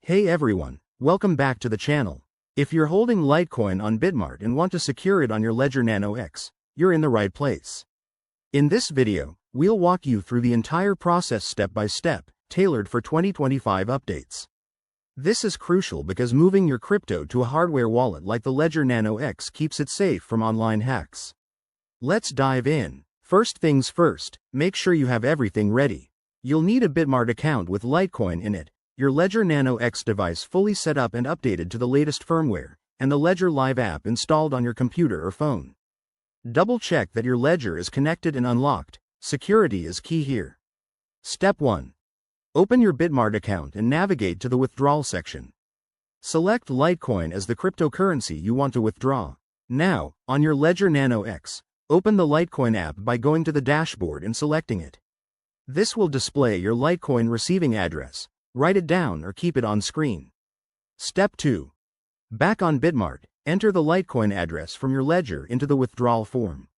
Hey everyone, welcome back to the channel. If you're holding Litecoin on Bitmart and want to secure it on your Ledger Nano X, you're in the right place. In this video, we'll walk you through the entire process step by step, tailored for 2025 updates. This is crucial because moving your crypto to a hardware wallet like the Ledger Nano X keeps it safe from online hacks. Let's dive in. First things first, make sure you have everything ready. You'll need a Bitmart account with Litecoin in it, your Ledger Nano X device fully set up and updated to the latest firmware, and the Ledger Live app installed on your computer or phone. Double-check that your Ledger is connected and unlocked. Security is key here. Step 1. Open your Bitmart account and navigate to the withdrawal section. Select Litecoin as the cryptocurrency you want to withdraw. Now, on your Ledger Nano X, open the Litecoin app by going to the dashboard and selecting it. This will display your Litecoin receiving address. Write it down or keep it on screen. Step 2. Back on Bitmart, enter the Litecoin address from your ledger into the withdrawal form.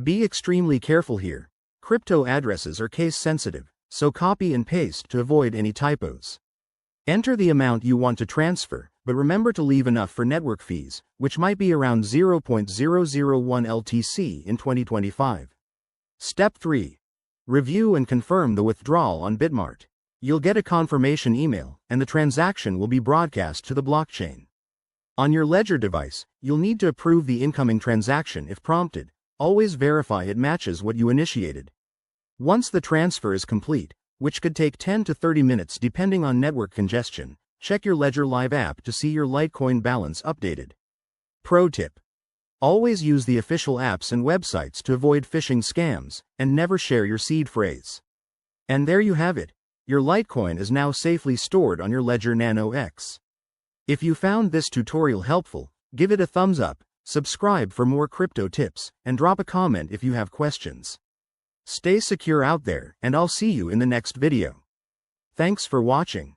Be extremely careful here. Crypto addresses are case sensitive, so copy and paste to avoid any typos. Enter the amount you want to transfer, but remember to leave enough for network fees, which might be around 0.001 LTC in 2025. Step 3. Review and confirm the withdrawal on Bitmart. You'll get a confirmation email, and the transaction will be broadcast to the blockchain. On your Ledger device, you'll need to approve the incoming transaction if prompted. Always verify it matches what you initiated. Once the transfer is complete, which could take 10 to 30 minutes depending on network congestion, check your Ledger Live app to see your Litecoin balance updated. Pro tip: always use the official apps and websites to avoid phishing scams, and never share your seed phrase. And there you have it. Your Litecoin is now safely stored on your Ledger Nano X. If you found this tutorial helpful, give it a thumbs up, subscribe for more crypto tips, and drop a comment if you have questions. Stay secure out there, and I'll see you in the next video. Thanks for watching.